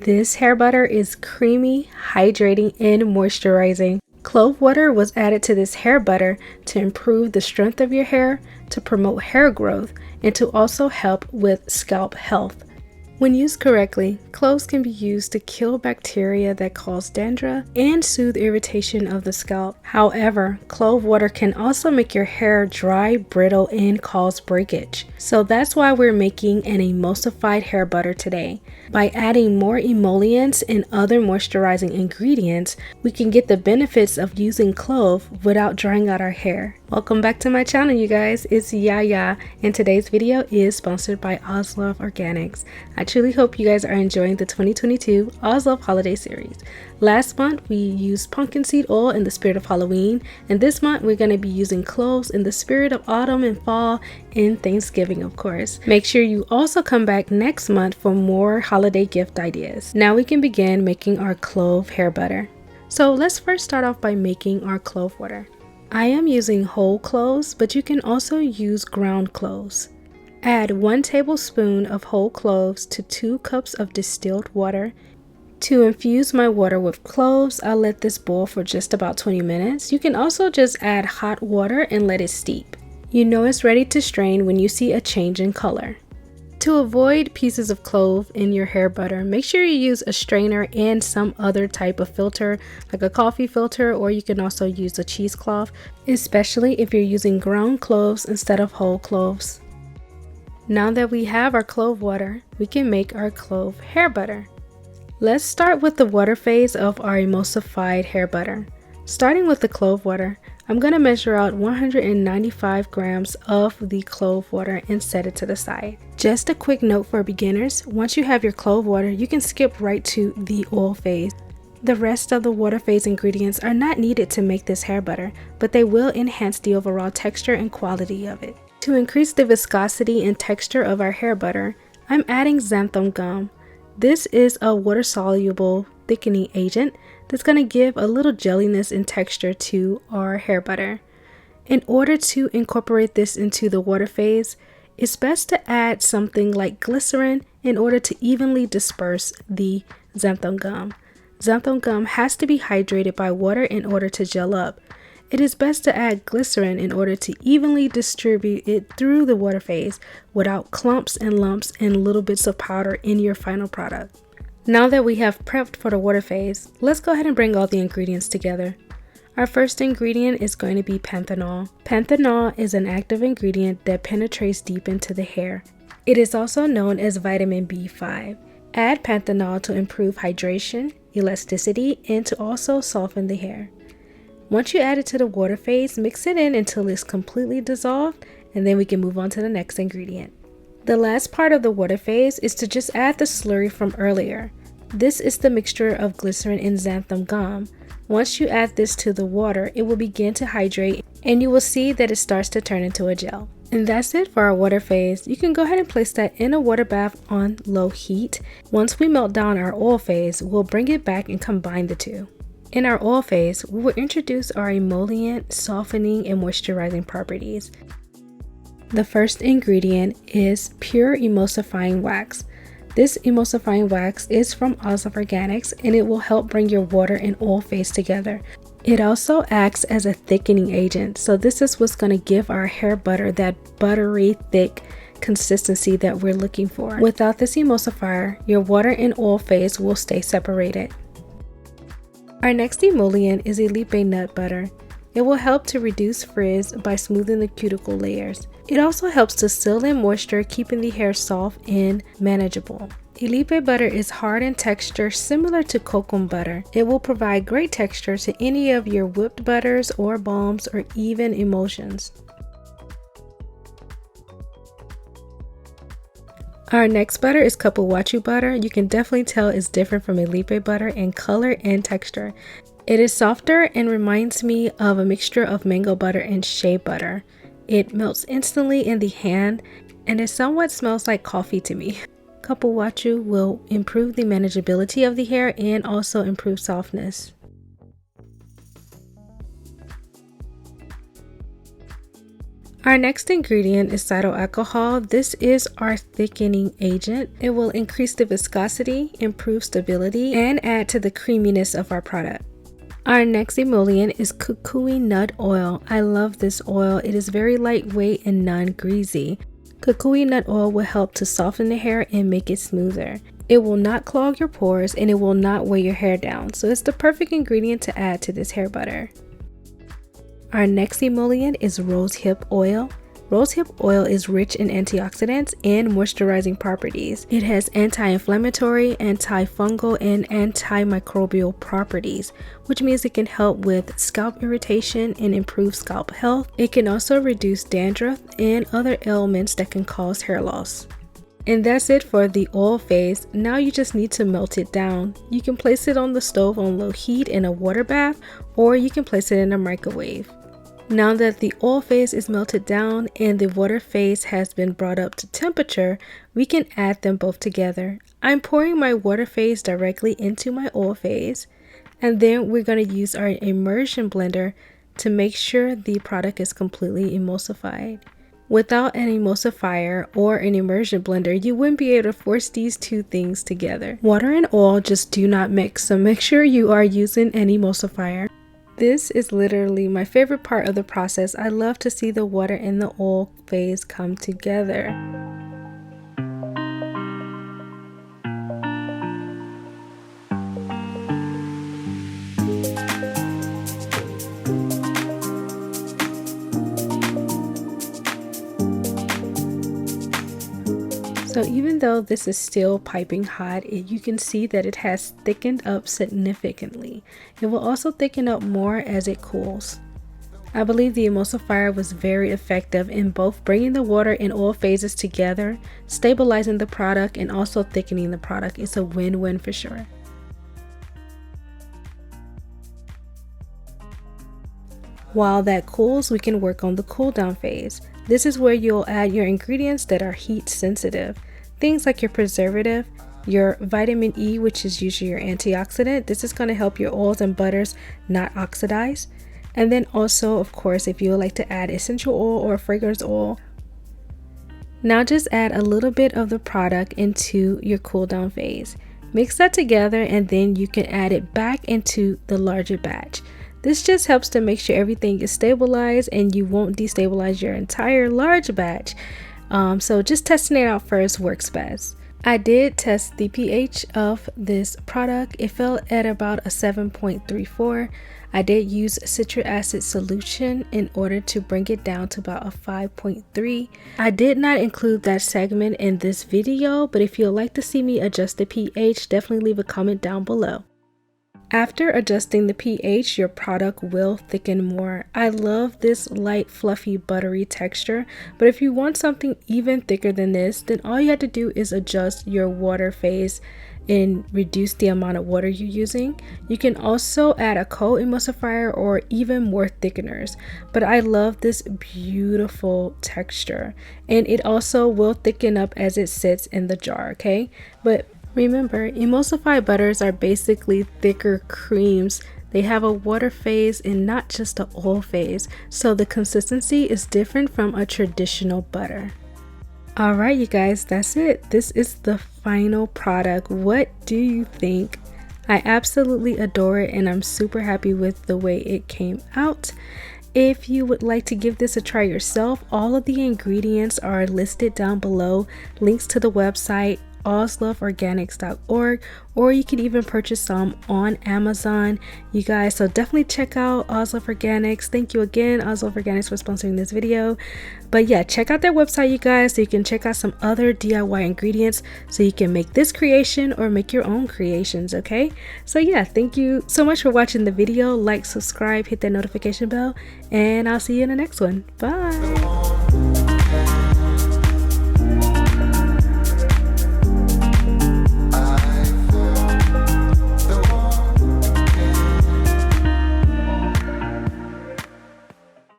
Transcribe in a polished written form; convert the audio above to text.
This hair butter is creamy, hydrating, and moisturizing. Clove water was added to this hair butter to improve the strength of your hair, to promote hair growth, and to also help with scalp health. When used correctly, cloves can be used to kill bacteria that cause dandruff and soothe irritation of the scalp. However, clove water can also make your hair dry, brittle, and cause breakage. So that's why we're making an emulsified hair butter today. By adding more emollients and other moisturizing ingredients, we can get the benefits of using clove without drying out our hair. Welcome back to my channel, you guys. It's Yaya, and today's video is sponsored by Oslove Organics. I truly hope you guys are enjoying the 2022 Oslove Holiday Series. Last month we used pumpkin seed oil in the spirit of Halloween, and this month we're going to be using cloves in the spirit of autumn and fall and Thanksgiving, of course. Make sure you also come back next month for more holiday gift ideas. Now we can begin making our clove hair butter. So let's first start off by making our clove water. I am using whole cloves, but you can also use ground cloves. Add 1 tablespoon of whole cloves to 2 cups of distilled water. To infuse my water with cloves, I'll let this boil for just about 20 minutes. You can also just add hot water and let it steep. You know it's ready to strain when you see a change in color. To avoid pieces of clove in your hair butter, make sure you use a strainer and some other type of filter, like a coffee filter, or you can also use a cheesecloth, especially if you're using ground cloves instead of whole cloves. Now that we have our clove water, we can make our clove hair butter. Let's start with the water phase of our emulsified hair butter. Starting with the clove water, I'm going to measure out 195 grams of the clove water and set it to the side. Just a quick note for beginners, once you have your clove water, you can skip right to the oil phase. The rest of the water phase ingredients are not needed to make this hair butter, but they will enhance the overall texture and quality of it. To increase the viscosity and texture of our hair butter, I'm adding Xanthan Gum. This is a water-soluble thickening agent that's going to give a little jelliness and texture to our hair butter. In order to incorporate this into the water phase, it's best to add something like glycerin in order to evenly disperse the Xanthan Gum. Xanthan Gum has to be hydrated by water in order to gel up. It is best to add glycerin in order to evenly distribute it through the water phase without clumps and lumps and little bits of powder in your final product. Now that we have prepped for the water phase, let's go ahead and bring all the ingredients together. Our first ingredient is going to be Panthenol. Panthenol is an active ingredient that penetrates deep into the hair. It is also known as vitamin B5. Add Panthenol to improve hydration, elasticity, and to also soften the hair. Once you add it to the water phase, mix it in until it's completely dissolved, and then we can move on to the next ingredient. The last part of the water phase is to just add the slurry from earlier. This is the mixture of glycerin and Xanthan Gum. Once you add this to the water, it will begin to hydrate and you will see that it starts to turn into a gel. And that's it for our water phase. You can go ahead and place that in a water bath on low heat. Once we melt down our oil phase, we'll bring it back and combine the two. In our oil phase, we will introduce our emollient, softening, and moisturizing properties. The first ingredient is pure emulsifying wax. This emulsifying wax is from Oslove Organics, and it will help bring your water and oil phase together. It also acts as a thickening agent, so this is what's going to give our hair butter that buttery, thick consistency that we're looking for. Without this emulsifier, your water and oil phase will stay separated. Our next emollient is Emulsified nut butter. It will help to reduce frizz by smoothing the cuticle layers. It also helps to seal in moisture, keeping the hair soft and manageable. Emulsified butter is hard in texture, similar to cocoa butter. It will provide great texture to any of your whipped butters or balms or even emulsions. Our next butter is Cupuacu Butter. You can definitely tell it's different from Emulsified butter in color and texture. It is softer and reminds me of a mixture of mango butter and shea butter. It melts instantly in the hand and it somewhat smells like coffee to me. Cupuacu will improve the manageability of the hair and also improve softness. Our next ingredient is cetyl alcohol. This is our thickening agent. It will increase the viscosity, improve stability, and add to the creaminess of our product. Our next emollient is Kukui Nut oil. I love this oil. It is very lightweight and non-greasy. Kukui Nut oil will help to soften the hair and make it smoother. It will not clog your pores and it will not weigh your hair down. So it's the perfect ingredient to add to this hair butter. Our next emollient is rosehip oil. Rosehip oil is rich in antioxidants and moisturizing properties. It has anti-inflammatory, antifungal, and antimicrobial properties, which means it can help with scalp irritation and improve scalp health. It can also reduce dandruff and other ailments that can cause hair loss. And that's it for the oil phase. Now you just need to melt it down. You can place it on the stove on low heat in a water bath, or you can place it in a microwave. Now that the oil phase is melted down and the water phase has been brought up to temperature, we can add them both together. I'm pouring my water phase directly into my oil phase, and then we're going to use our immersion blender to make sure the product is completely emulsified. Without an emulsifier or an immersion blender, you wouldn't be able to force these two things together. Water and oil just do not mix, so make sure you are using an emulsifier. This is literally my favorite part of the process. I love to see the water and the oil phase come together. So even though this is still piping hot, you can see that it has thickened up significantly. It will also thicken up more as it cools. I believe the emulsifier was very effective in both bringing the water and oil phases together, stabilizing the product, and also thickening the product. It's a win-win for sure. While that cools, we can work on the cool down phase. This is where you'll add your ingredients that are heat sensitive. Things like your preservative, your vitamin E, which is usually your antioxidant. This is going to help your oils and butters not oxidize. And then also, of course, if you would like to add essential oil or fragrance oil. Now just add a little bit of the product into your cool down phase. Mix that together and then you can add it back into the larger batch. This just helps to make sure everything is stabilized and you won't destabilize your entire large batch. So just testing it out first works best. I did test the pH of this product. It fell at about a 7.34. I did use citric acid solution in order to bring it down to about a 5.3. I did not include that segment in this video, but if you'd like to see me adjust the pH, definitely leave a comment down below. After adjusting the pH, your product will thicken more. I love this light, fluffy, buttery texture, but if you want something even thicker than this, then all you have to do is adjust your water phase and reduce the amount of water you're using. You can also add a co-emulsifier or even more thickeners, but I love this beautiful texture, and it also will thicken up as it sits in the jar, okay? But remember, emulsified butters are basically thicker creams. They have a water phase and not just an oil phase, so the consistency is different from a traditional butter. Alright you guys, that's it. This is the final product. What do you think? I absolutely adore it and I'm super happy with the way it came out. If you would like to give this a try yourself, all of the ingredients are listed down below. Links to the website, osloveorganics.org, or you can even purchase some on Amazon, you guys. So definitely check out Oslove Organics. Thank you again, Oslove Organics, for sponsoring this video. But yeah, check out their website, you guys, so you can check out some other DIY ingredients so you can make this creation or make your own creations, okay? So yeah, thank you so much for watching the video. Like, subscribe, hit that notification bell, and I'll see you in the next one. Bye.